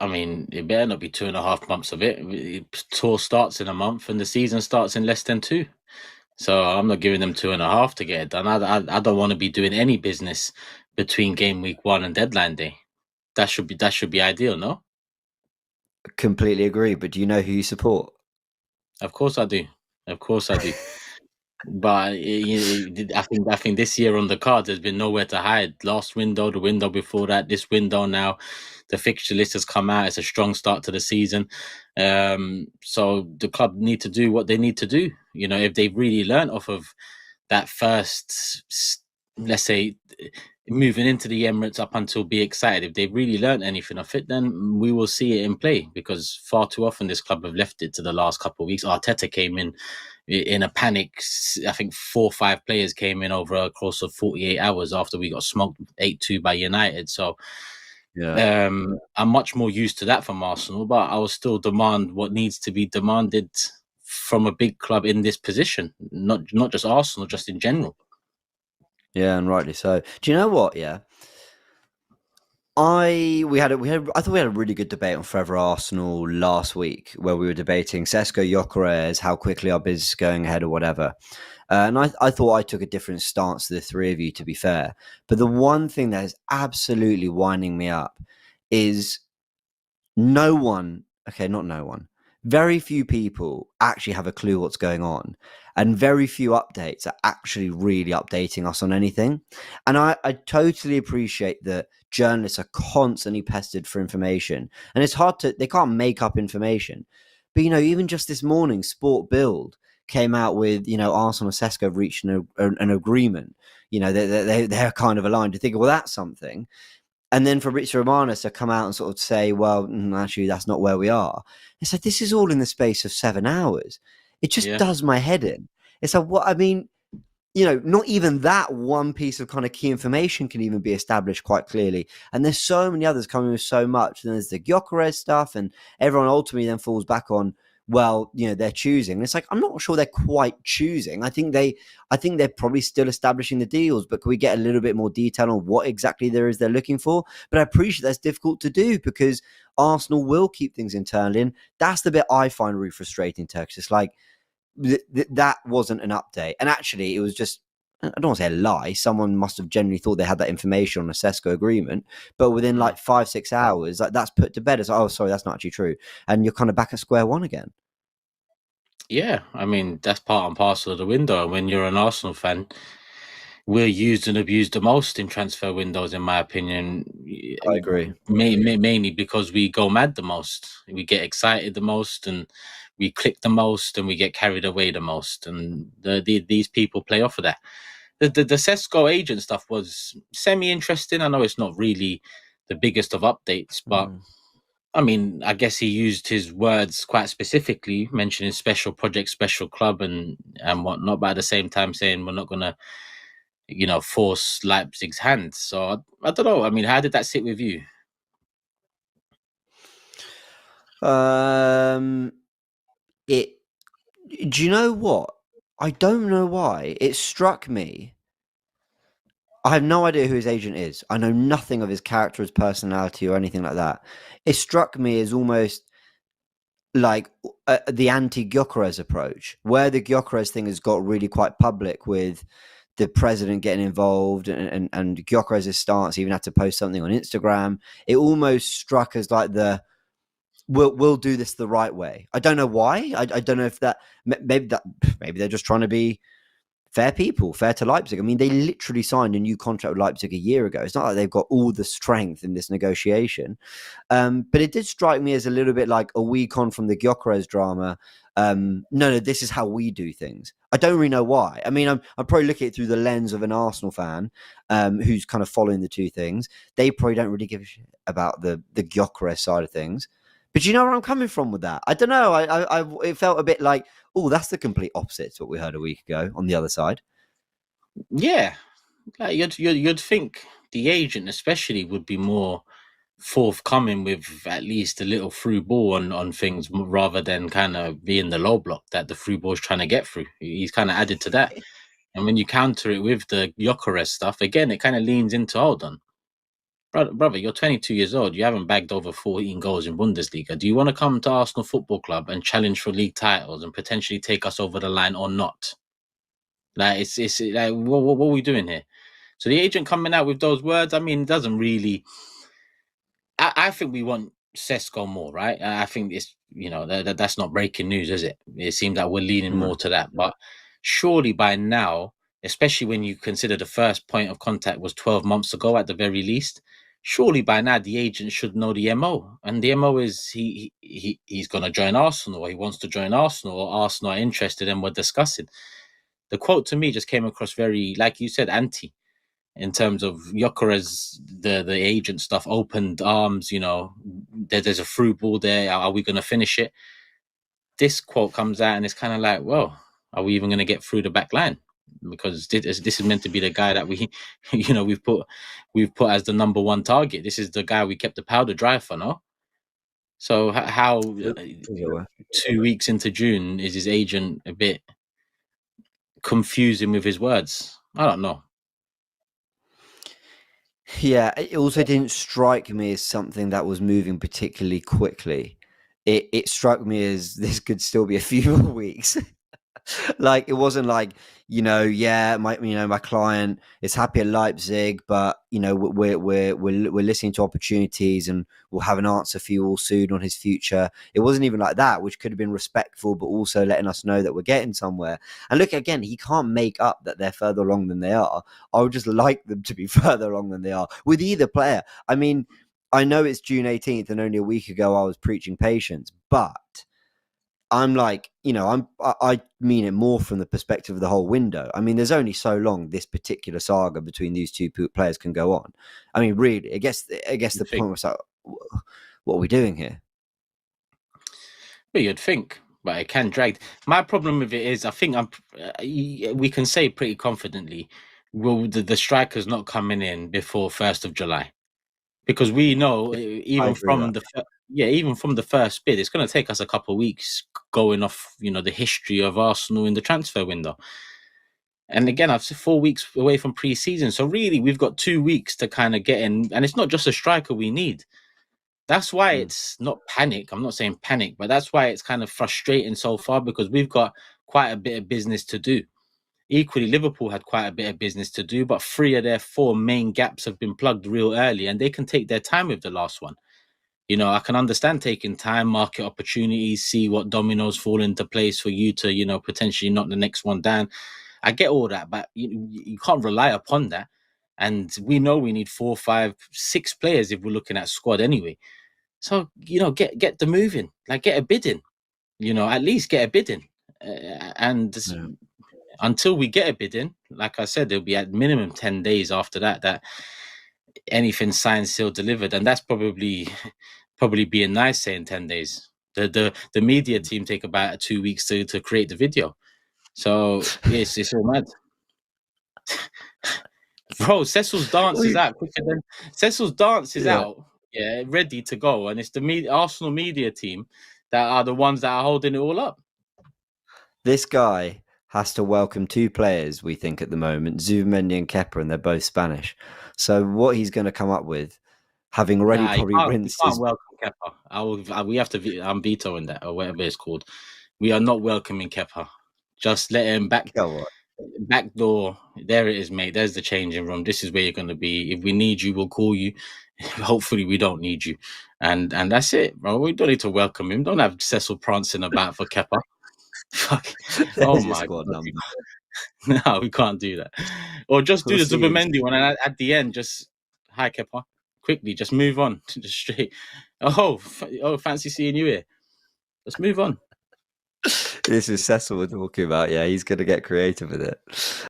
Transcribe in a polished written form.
I mean, it better not be 2.5 months of it. Tour starts in a month and the season starts in less than two. So I'm not giving them 2.5 to get it done. I don't want to be doing any business between game week 1 and deadline day. That should be ideal, no? Completely agree. But do you know who you support? Of course I do. Of course I do. But I think this year on the cards, there's been nowhere to hide. Last window, the window before that, this window now, the fixture list has come out. It's a strong start to the season. So the club need to do what they need to do. You know, if they've really learned off of that first, let's say, moving into the Emirates up until Be Excited, if they've really learned anything of it, then we will see it in play, because far too often this club have left it to the last couple of weeks. Arteta came in a panic. I think 4 or 5 players came in over a course of 48 hours after we got smoked 8-2 by United. So I'm much more used to that from Arsenal, but I will still demand what needs to be demanded from a big club in this position, not just Arsenal, just in general. Yeah, and rightly so. Do you know what? Yeah, I thought we had a really good debate on Forever Arsenal last week, where we were debating Sesko-Gyokeres, how quickly our business is going ahead or whatever. And I thought I took a different stance to the three of you, to be fair. But the one thing that is absolutely winding me up is not no one. Very few people actually have a clue what's going on, and very few updates are actually really updating us on anything. And I totally appreciate that journalists are constantly pestered for information, and it's hard they can't make up information. But, even just this morning, Sport Build came out with, Arsenal and Sesko have reached an agreement. They're kind of aligned. To think, well, that's something. And then for Rich Romanos to come out and sort of say, well, actually, that's not where we are. It's like, this is all in the space of 7 hours. It just does my head in. It's like, what I mean, not even that one piece of kind of key information can even be established quite clearly. And there's so many others coming with so much. And there's the Gyokeres stuff, and everyone ultimately then falls back on, well, they're choosing. And it's like, I'm not sure they're quite choosing. I think they're probably still establishing the deals, but can we get a little bit more detail on what exactly there is they're looking for? But I appreciate that's difficult to do, because Arsenal will keep things internal. And that's the bit I find really frustrating, Turkish. It's like, that wasn't an update. And actually, it was just, I don't want to say a lie. Someone must have genuinely thought they had that information on a Sesko agreement, but within like 5-6 hours, like, that's put to bed. It's like, oh, sorry, that's not actually true. And you're kind of back at square one again. Yeah, I mean, that's part and parcel of the window. And when you're an Arsenal fan, we're used and abused the most in transfer windows, in my opinion. I agree. Mainly because we go mad the most. We get excited the most, and we click the most, and we get carried away the most. And these people play off of that. The Sesko agent stuff was semi-interesting. I know it's not really the biggest of updates, but I mean, I guess he used his words quite specifically, mentioning special project, special club, and whatnot, but at the same time saying we're not going to, force Leipzig's hand. So I don't know. I mean, how did that sit with you? Do you know what? I don't know why. It struck me. I have no idea who his agent is. I know nothing of his character, his personality, or anything like that. It struck me as almost like the anti-Gyokeres approach, where the Gyokeres thing has got really quite public with the president getting involved, and Gyokeres' stance, even had to post something on Instagram. It almost struck as like we'll do this the right way. I don't know why. I don't know if maybe they're just trying to be fair people, fair to Leipzig. I mean, they literally signed a new contract with Leipzig a year ago. It's not like they've got all the strength in this negotiation. But it did strike me as a little bit like a week on from the Gyokeres drama. No, this is how we do things. I don't really know why. I mean, I'm probably looking at it through the lens of an Arsenal fan who's kind of following the two things. They probably don't really give a shit about the Gyokeres side of things. But you know where I'm coming from with that? I don't know. It felt a bit like, oh, that's the complete opposite to what we heard a week ago on the other side. Yeah, you'd think the agent especially would be more forthcoming with at least a little through ball on things, rather than kind of being the low block that the through ball is trying to get through. He's kind of added to that. And when you counter it with the Gyokeres stuff, again, it kind of leans into, hold on, brother, you're 22 years old. You haven't bagged over 14 goals in Bundesliga. Do you want to come to Arsenal Football Club and challenge for league titles and potentially take us over the line or not? Like, it's like, what are we doing here? So the agent coming out with those words, I mean, it doesn't really. I think we want Sesko more, right? I think it's that's not breaking news, is it? It seems that we're leaning more to that, but surely by now, especially when you consider the first point of contact was 12 months ago at the very least, surely by now the agent should know the MO, and the MO is he's going to join Arsenal, or he wants to join Arsenal, or Arsenal are interested and we're discussing. The quote to me just came across very, like you said, anti. In terms of Gyökeres, the agent stuff, opened arms, there's a through ball there. Are we going to finish it? This quote comes out and it's kind of like, well, are we even going to get through the back line? Because this is meant to be the guy that we, we've put as the number one target. This is the guy we kept the powder dry for, no? So how 2 weeks into June is his agent a bit confusing with his words? I don't know. Yeah, it also didn't strike me as something that was moving particularly quickly. It struck me as this could still be a few more weeks. Like, it wasn't like, my client is happy at Leipzig, but we're listening to opportunities and we'll have an answer for you all soon on his future. It wasn't even like that, which could have been respectful, but also letting us know that we're getting somewhere. And look, again, he can't make up that they're further along than they are. I would just like them to be further along than they are with either player. I mean, I know it's June 18th and only a week ago I was preaching patience, but I'm like, I mean it more from the perspective of the whole window. I mean, there's only so long this particular saga between these two players can go on. I mean, really, I guess the point was like, what are we doing here? Well, you'd think, but it can drag. My problem with it is, I think we can say pretty confidently, will the strikers not coming in before 1st of July? Because we know, even from the first bid, it's going to take us a couple of weeks going off, the history of Arsenal in the transfer window. And again, I've said 4 weeks away from pre-season, so really we've got 2 weeks to kind of get in, and it's not just a striker we need. That's why it's not panic. I'm not saying panic, but that's why it's kind of frustrating so far, because we've got quite a bit of business to do. Equally, Liverpool had quite a bit of business to do, but 3 of their 4 main gaps have been plugged real early, and they can take their time with the last one. I can understand taking time, market opportunities, see what dominoes fall into place for you to, potentially knock the next one down. I get all that, but you can't rely upon that. And we know we need 4, 5, 6 players if we're looking at squad anyway. So, get the moving, like get a bid in, at least get a bid in. Until we get a bid in, like I said, there'll be at minimum 10 days after that anything signed, sealed, delivered. And that's probably being nice saying 10 days. The media team take about 2 weeks to create the video. So it's all mad. Bro, Cecil's dance is out quicker than Cecil's dance is out, ready to go, and it's the Arsenal media team that are the ones that are holding it all up. This guy has to welcome 2 players, we think, at the moment, Zubimendi and Kepa, and they're both Spanish. So what he's going to come up with, having already probably rinsed his... welcome Kepa. We have to. I'm vetoing that, or whatever it's called. We are not welcoming Kepa. Just let him back door. There it is, mate. There's the changing room. This is where you're going to be. If we need you, we'll call you. Hopefully we don't need you, and that's it, bro. We don't need to welcome him. Don't have Cecil prancing about for Kepa. Fuck. Oh my God. No, we can't do that. Or just do the Zubimendi one, and at the end, just hi Kepa. Quickly, just move on. Just straight. Oh, fancy seeing you here. Let's move on. This is Cecil we're talking about. Yeah, he's going to get creative with it.